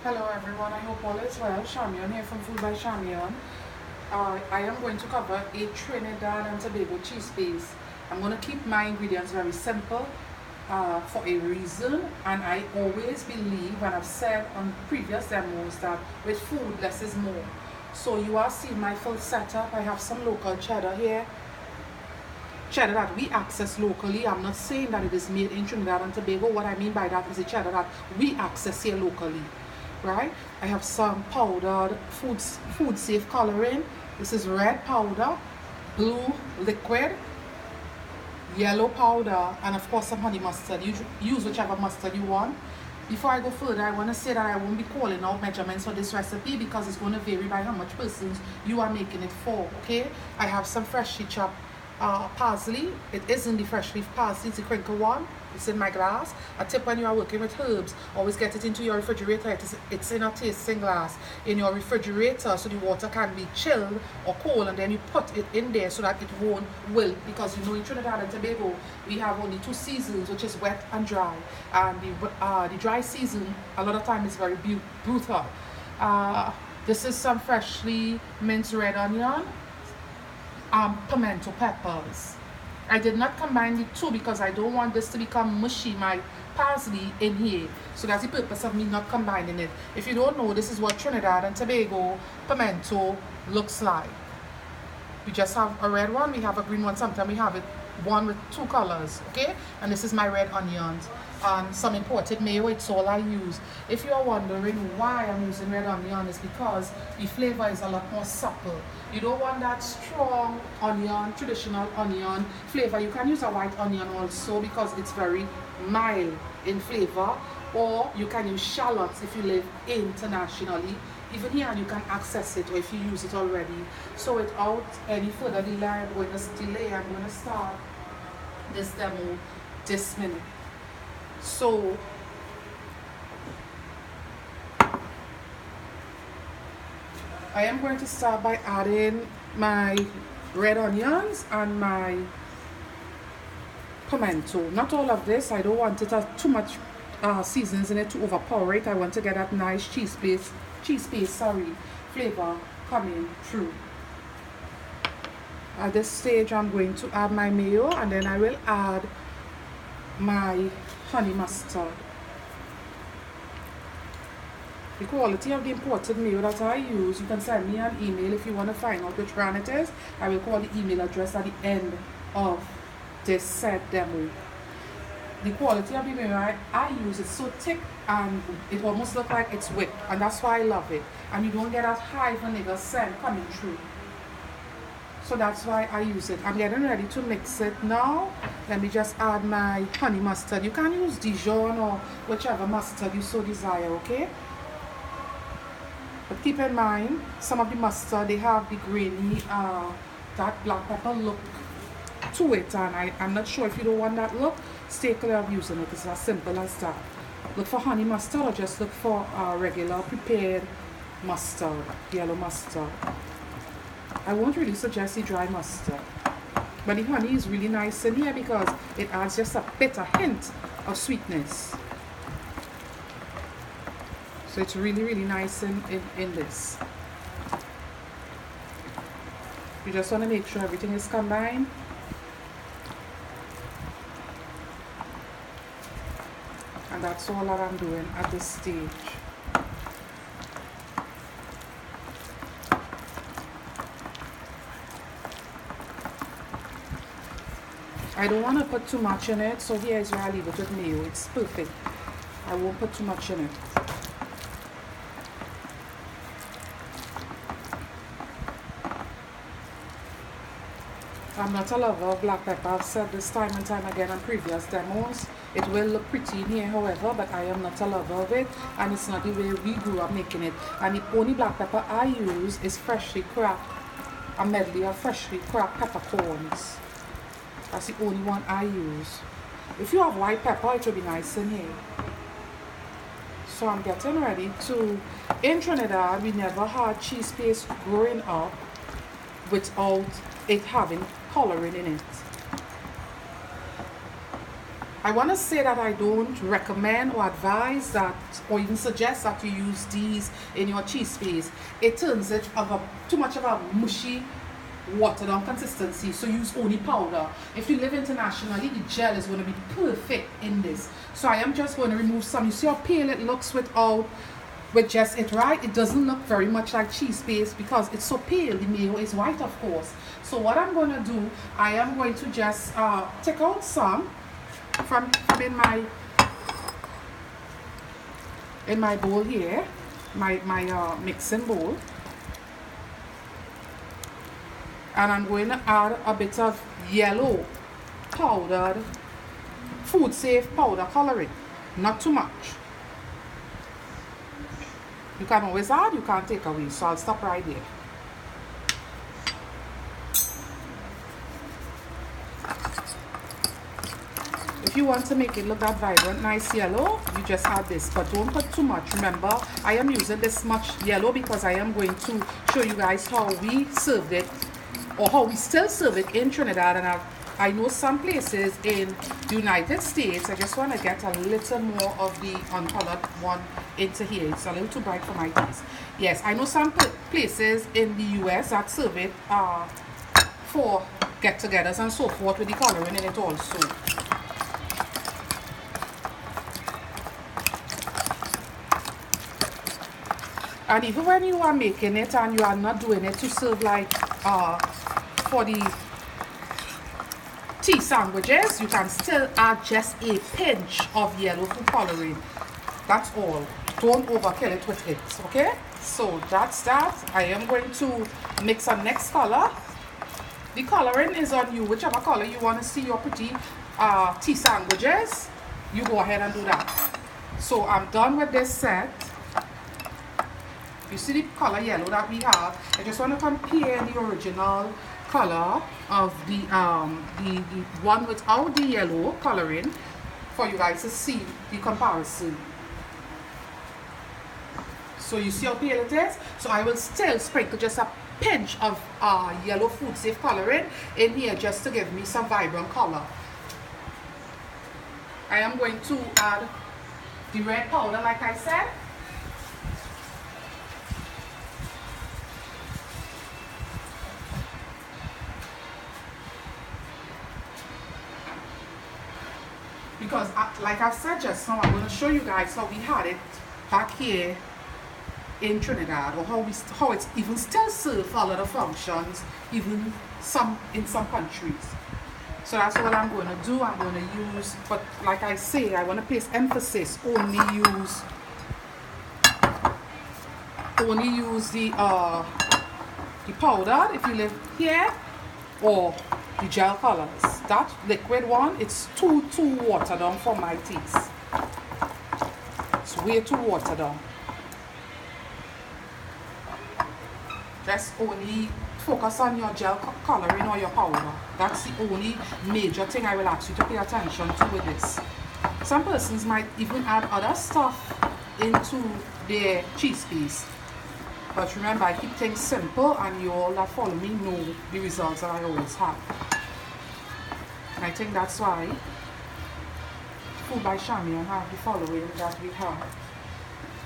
Hello everyone, I hope all is well. Chamion here from Food by Chamion. I am going to cover a Trinidad and Tobago cheese paste. I'm going to keep my ingredients very simple for a reason, and I always believe, and I've said on previous demos, that with food less is more. So you are seeing my full setup. I have some local cheddar here, cheddar that we access locally. I'm not saying that it is made in Trinidad and Tobago. What I mean by that is the cheddar that we access here locally, right? I have some powdered food safe coloring. This is red powder, blue liquid, yellow powder, and of course some honey mustard. You use whichever mustard you want. Before I go further, I want to say that I won't be calling out measurements for this recipe because it's going to vary by how much persons you are making it for, okay? I have some freshly chopped parsley. It isn't the fresh leaf parsley, it's the crinkle one. It's in my glass. A tip when you are working with herbs, always get it into your refrigerator. It's in a tasting glass in your refrigerator, so the water can be chilled or cold, and then you put it in there so that it won't wilt, because you know in Trinidad and Tobago we have only two seasons, which is wet and dry, and the dry season a lot of time is very brutal. This is some freshly minced red onion, pimento peppers. I did not combine the two because I don't want this to become mushy, my parsley in here. So that's the purpose of me not combining it. If you don't know, this is what Trinidad and Tobago pimento looks like. We just have a red one, we have a green one, sometimes we have it one with two colors, okay? And this is my red onions and some imported mayo. It's all I use. If you are wondering why I'm using red onion, it's because the flavor is a lot more supple. You don't want that strong onion, traditional onion flavor. You can use a white onion also because it's very mild in flavor, or you can use shallots if you live internationally. Even here you can access it, or if you use it already. So without any further delay, I'm going to start this demo this minute. So I am going to start by adding my red onions and my pimento. Not all of this. I don't want it to have too much seasons in it to overpower it. I want to get that nice cheese paste flavor coming through. At this stage, I'm going to add my mayo, and then I will add my honey mustard. The quality of the imported mayo that I use, you can send me an email if you want to find out which brand it is. I will call the email address at the end of this said demo. The quality of the mayo I use is so thick and it almost looks like it's whipped, and that's why I love it. And you don't get that high vinegar scent coming through. So that's why I use it. I'm getting ready to mix it now. Let me just add my honey mustard. You can use Dijon or whichever mustard you so desire, okay? But keep in mind, some of the mustard, they have the grainy, that black pepper look to it, and I'm not sure if you don't want that look, stay clear of using it. It's as simple as that. Look for honey mustard, or just look for regular prepared mustard, yellow mustard. I won't really suggest the dry mustard, but the honey is really nice in here because it adds just a hint of sweetness. So it's really nice in this. You just want to make sure everything is combined. And that's all that I'm doing at this stage. I don't want to put too much in it, so here is where I leave it with mayo. It's perfect. I won't put too much in it. I'm not a lover of black pepper. I've said this time and time again on previous demos. It will look pretty in here, however, but I am not a lover of it, and it's not the way we grew up making it. And the only black pepper I use is freshly cracked, a medley of freshly cracked peppercorns. That's the only one I use. If you have white pepper, it will be nice in here. So I'm getting ready to, in Trinidad, we never had cheese paste growing up without it having coloring in it. I want to say that I don't recommend or advise that or even suggest that you use these in your cheese paste. It turns it too much of a mushy, watered down consistency, so use only powder. If you live internationally, the gel is going to be perfect in this. So I am just going to remove some. You see how pale it looks with just it, right? It doesn't look very much like cheese paste because it's so pale. The mayo is white, of course. So what I'm going to do, I am going to just take out some from in my bowl here, my mixing bowl, and I'm going to add a bit of yellow powdered food safe powder coloring, not too much. You can always add, you can't take away, so I'll stop right there. If you want to make it look that vibrant, nice yellow, you just add this, but don't put too much. Remember, I am using this much yellow because I am going to show you guys how we served it, or how we still serve it in Trinidad. And I know some places in the United States, I just want to get a little more of the uncolored one into here. It's a little too bright for my taste. Yes, I know some places in the US that serve it for get-togethers and so forth with the coloring in it also. And even when you are making it and you are not doing it to serve like for the tea sandwiches, you can still add just a pinch of yellow food coloring. That's all. Don't overkill it with it, okay? So that's that. I am going to mix a next color. The coloring is on you. Whichever color you want to see your pretty tea sandwiches, you go ahead and do that. So I'm done with this set. You see the color yellow that we have. I just want to compare the original color of the one without the yellow coloring for you guys to see the comparison. So you see how pale it is? So I will still sprinkle just a pinch of yellow food safe coloring in here just to give me some vibrant color. I am going to add the red powder like I said. Because like I said just now, I'm going to show you guys how we had it back here in Trinidad, or how it's even still served for a lot of functions, even in some countries. So that's what I'm going to do. I'm going to use, but like I say, I want to place emphasis, only use the powder if you live here, or the gel colors. That liquid one, it's too watered down for my taste. It's way too watered down. Just only focus on your gel coloring or your powder. That's the only major thing I will ask you to pay attention to with this. Some persons might even add other stuff into their cheese paste. But remember, I keep things simple, and you all that follow me know the results that I always have. And I think that's why Food by Chamion have the following that we have.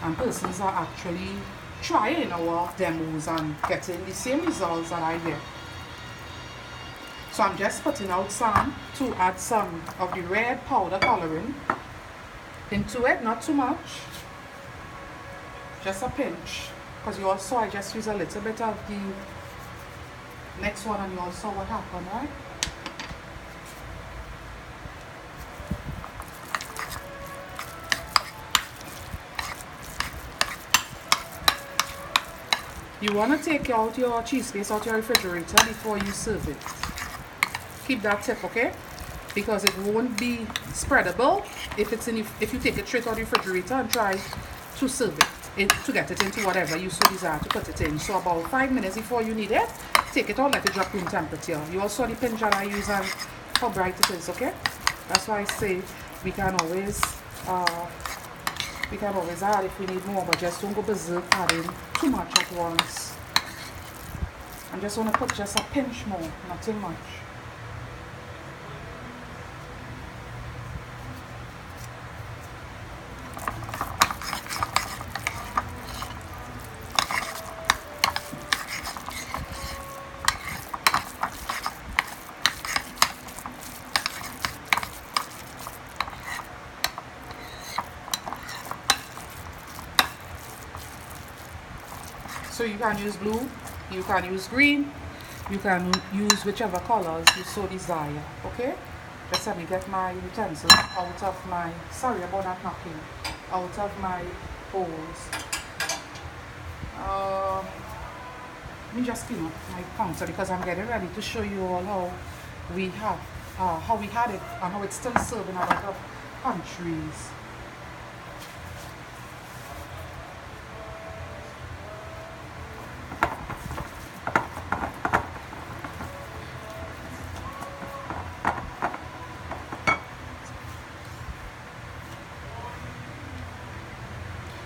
And persons are actually trying our demos and getting the same results that I get. So I'm just putting out some to add some of the red powder coloring into it, not too much, just a pinch. Because you also, I just use a little bit of the next one, and you all saw what happened, right? You want to take out your cheese paste out your refrigerator before you serve it. Keep that tip, okay? Because it won't be spreadable if you take it straight out of the refrigerator and try to serve it, to get it into whatever you so desire to put it in. So about 5 minutes before you need it, take it out, let it drop room temperature. You also saw the pinch that I use and how bright it is, okay? That's why I say we can always add if we need more, but just don't go berserk adding too much at once. I'm just going to put just a pinch more, nothing much. So you can use blue, you can use green, you can use whichever colors you so desire. Okay? Just let me get my utensils out of my, sorry about that knocking, out of my bowls. Let me just clean up my counter because I'm getting ready to show you all how we had it and how it's still served in a lot of countries.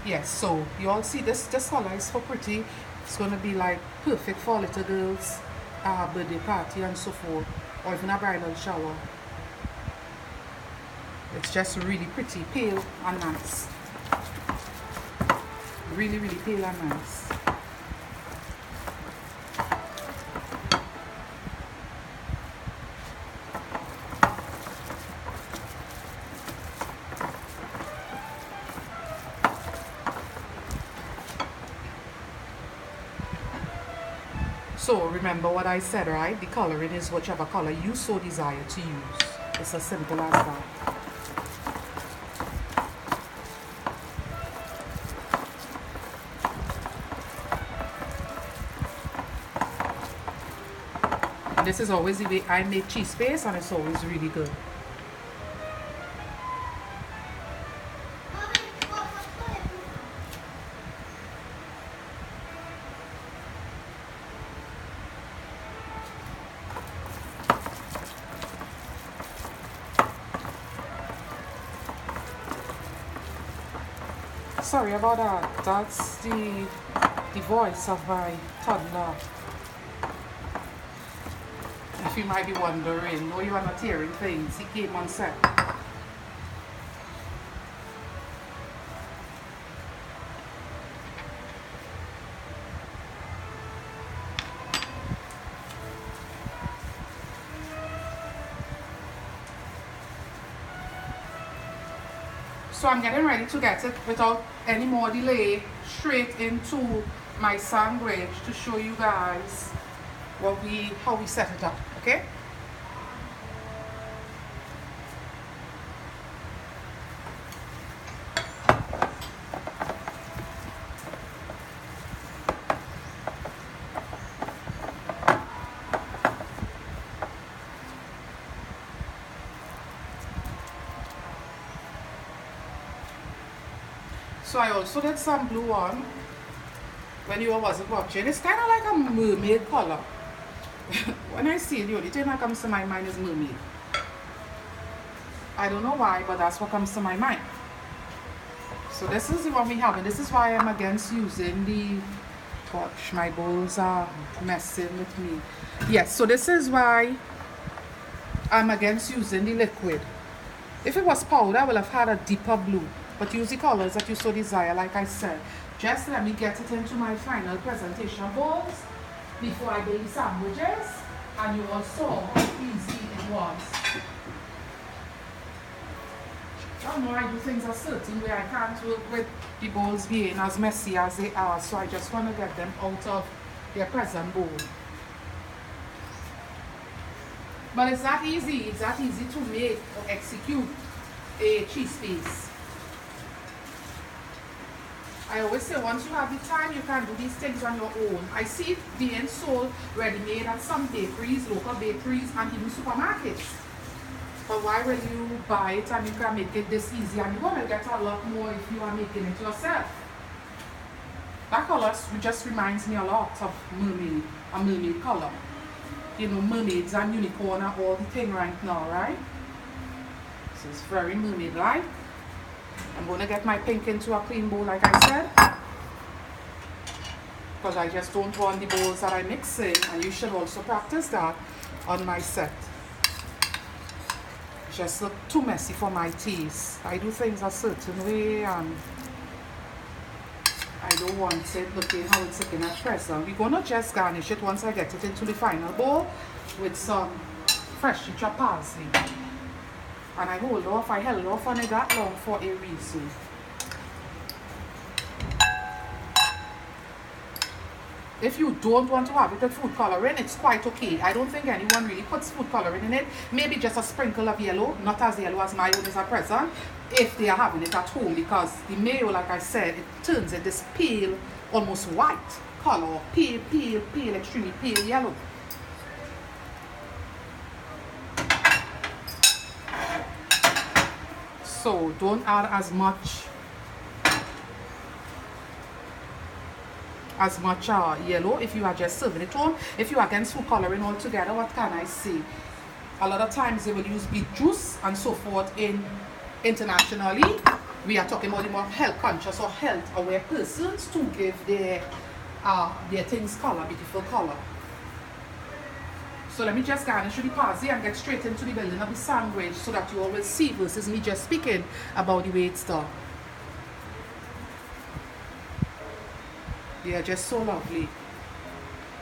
Yes, so you all see this color is so pretty. It's gonna be like perfect for little girls, birthday party and so forth, or even a bridal shower. It's just really pretty, pale and nice. Really, really pale and nice. So remember what I said, right? The coloring is whichever color you so desire to use. It's as simple as that. And this is always the way I make cheese paste, and it's always really good. Sorry about that. That's the voice of my toddler. If you might be wondering, no, you are not hearing things. He came on set. So I'm getting ready to get it without any more delay straight into my sandwich to show you guys how we set it up, okay? So I also did some blue on when you wasn't watching. It's kind of like a mermaid color. When I see it, the only thing that comes to my mind is mermaid. I don't know why, but that's what comes to my mind. So this is the one we have, and this is why I'm against using the, gosh, my bowls are messing with me. Yes, so this is why I'm against using the liquid. If it was powder, I would have had a deeper blue. But use the colors that you so desire, like I said. Just let me get it into my final presentation bowls before I do the sandwiches, and you all saw how easy it was. I know I do things a certain way. I can't work with the bowls being as messy as they are, so I just want to get them out of their present bowl. But it's that easy. It's that easy to make or execute a cheese paste. I always say once you have the time, you can do these things on your own. I see it being sold ready-made at some bakeries, local bakeries, and even supermarkets. But why will you buy it and you can make it this easy? And you're going to get a lot more if you are making it yourself. That color just reminds me a lot of mermaid, a mermaid color. You know, mermaids and unicorn are all the thing right now, right? So it's very mermaid-like. I'm going to get my pink into a clean bowl, like I said, because I just don't want the bowls that I'm mixing, and you should also practice that on my set. Just look too messy for my taste. I do things a certain way, and I don't want it looking how it's looking at present. We're going to just garnish it once I get it into the final bowl with some freshly chopped parsley. And I held off on it that long for a reason. If you don't want to have it with food coloring, it's quite okay. I don't think anyone really puts food coloring in it. Maybe just a sprinkle of yellow, not as yellow as my own is at present, if they are having it at home, because the mayo, like I said, it turns it this pale, almost white color, pale, extremely pale yellow. So don't add as much yellow if you are just serving it home. If you are against food coloring altogether, what can I say? A lot of times they will use beet juice and so forth. Internationally, we are talking about the more health conscious or health aware persons to give their things color, beautiful color. So let me just garnish with the parsley and get straight into the building of the sandwich so that you all will see versus me just speaking about the way it's done. They are just so lovely.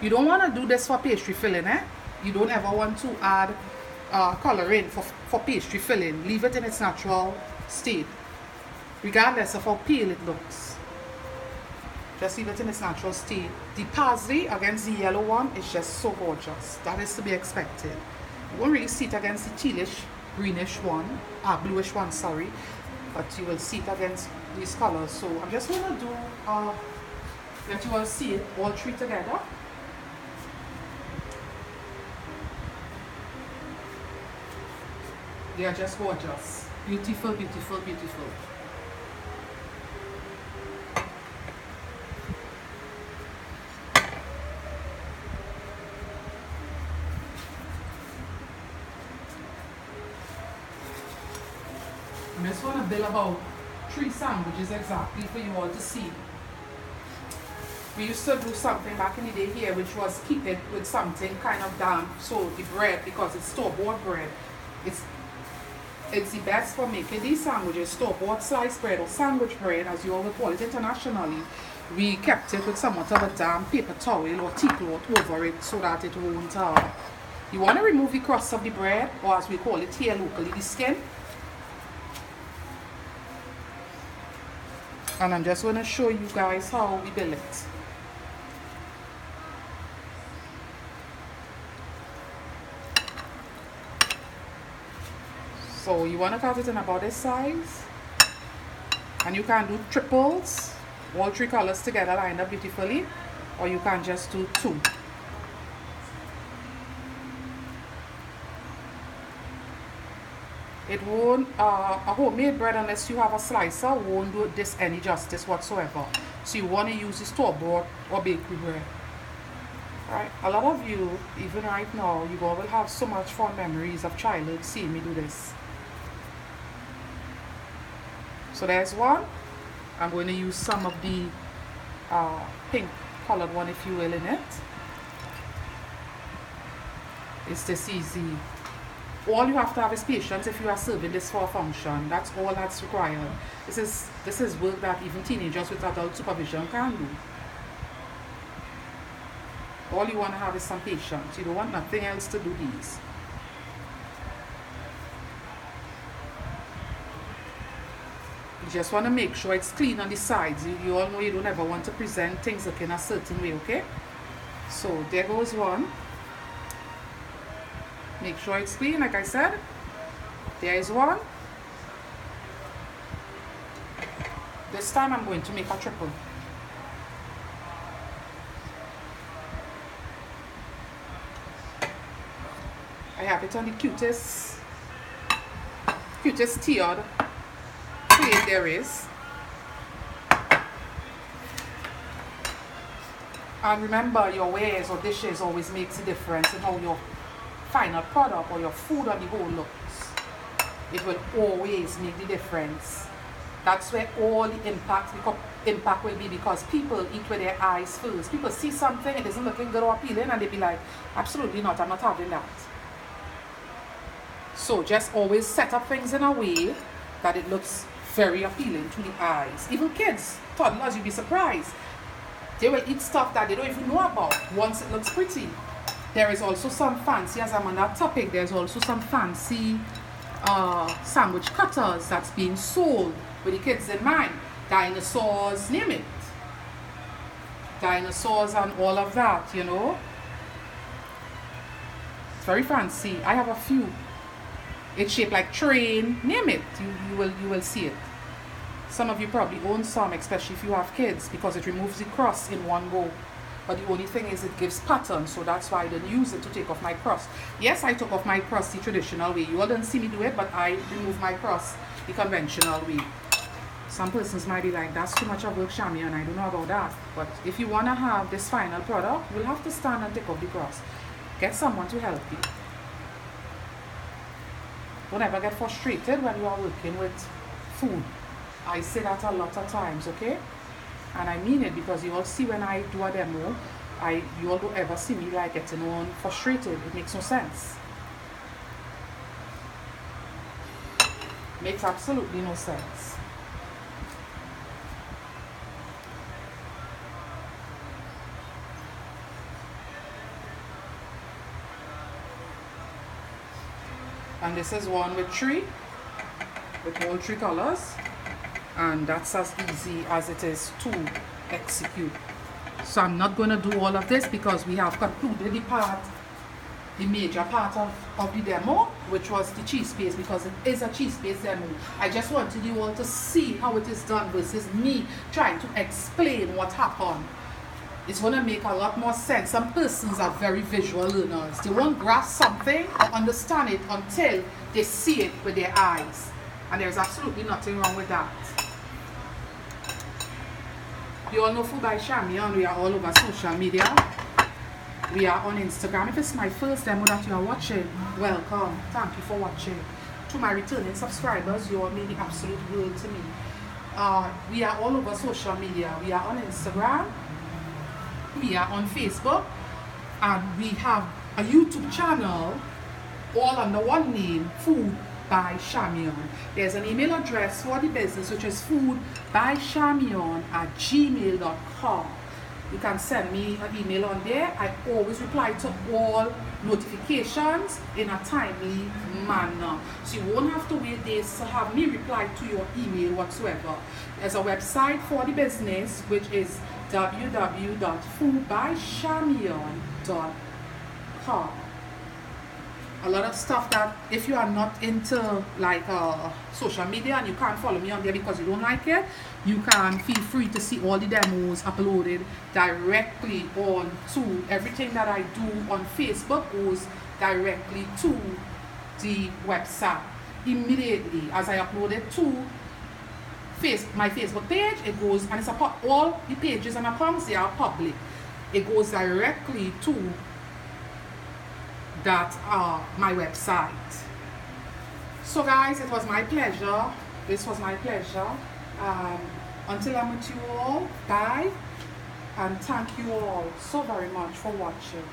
You don't want to do this for pastry filling, eh? You don't ever want to add coloring for pastry filling. Leave it in its natural state, regardless of how pale it looks. Just leave it in its natural state. The parsley against the yellow one is just so gorgeous. That is to be expected. You won't really see it against the tealish, greenish one, bluish one, sorry. But you will see it against these colors. So I'm just going to do, let you all see it, all three together. They are just gorgeous. Beautiful, beautiful, beautiful. I just want to build about 3 sandwiches exactly for you all to see. We used to do something back in the day here, which was keep it with something kind of damp. So the bread, because it's store-bought bread, it's the best for making these sandwiches. Store-bought sliced bread or sandwich bread, as you all will call it internationally. We kept it with somewhat of a damp paper towel or tea cloth over it so that it won't. You want to remove the crust of the bread, or as we call it here locally, the skin. And I'm just going to show you guys how we build it. So you want to cut it in about this size. And you can do triples, all 3 colors together lined up beautifully. Or you can just do 2. It won't, a homemade bread, unless you have a slicer, won't do this any justice whatsoever. So you want to use the store-bought or bakery bread. Right? A lot of you, even right now, you all will have so much fond memories of childhood seeing me do this. So there's one. I'm going to use some of the pink colored one, if you will, in it. It's this easy. All you have to have is patience if you are serving this for a function. That's all that's required. This is work that even teenagers with adult supervision can do. All you want to have is some patience. You don't want nothing else to do these. You just want to make sure it's clean on the sides. You all know you don't ever want to present things looking a certain way, okay? So there goes one. Make sure it's clean, like I said. There is one. This time I'm going to make a triple. I have it on the cutest tiered plate there is. And remember, your wares or dishes always makes a difference in how your final product or your food on the whole looks. It will always make the difference. That's where all the impact will be, because people eat with their eyes first. People see something, it isn't looking good or appealing, and they be like, absolutely not, I'm not having that. So just always set up things in a way that it looks very appealing to the eyes. Even kids, toddlers, you'll be surprised. They will eat stuff that they don't even know about once it looks pretty. There is also some fancy, as I'm on that topic, there's also some fancy sandwich cutters that's being sold with the kids in mind. Dinosaurs, name it. dinosaurs and all of that, you know. It's very fancy. I have a few. It's shaped like train, name it, you will see it. Some of you probably own some, especially if you have kids, because it removes the cross in one go. But the only thing is it gives pattern, so that's why I didn't use it to take off my cross. Yes, I took off my cross the traditional way. You all didn't see me do it, but I removed my cross the conventional way. Some persons might be like, that's too much of work, Chamion, I don't know about that. But if you want to have this final product, you'll have to stand and take off the cross. Get someone to help you. Don't ever get frustrated when you are working with food. I say that a lot of times, okay? And I mean it, because you all see when I do a demo, you all don't ever see me like getting on frustrated. It makes no sense. Makes absolutely no sense. And this is one with all three colors, and that's as easy as it is to execute. So I'm not going to do all of this because we have concluded the major part of the demo, which was the cheese paste, because it is a cheese paste demo. I just wanted you all to see how it is done versus me trying to explain what happened. It's going to make a lot more sense. Some persons are very visual learners. They won't grasp something or understand it until they see it with their eyes. And there's absolutely nothing wrong with that. You all know Food by Chamion. We are all over social media. We are on Instagram. If it's my first demo that you are watching, welcome. Thank you for watching. To my returning subscribers, you all mean the absolute world to me. We are all over social media. We are on Instagram. We are on Facebook, and we have a YouTube channel all under one name, Food by Chamion. There's an email address for the business, which is foodbychamion@gmail.com. You can send me an email on there. I always reply to all notifications in a timely manner. So you won't have to wait days to have me reply to your email whatsoever. There's a website for the business, which is www.foodbychamion.com. A lot of stuff that, if you are not into like social media and you can't follow me on there because you don't like it, you can feel free to see all the demos uploaded directly on to everything that I do on Facebook goes directly to the website immediately as I upload it to my Facebook page. It goes, and it's all the pages and accounts, they are public. It goes directly to that my website. So guys, it was my pleasure. This was my pleasure. Until I'm with you all, bye, and thank you all so very much for watching.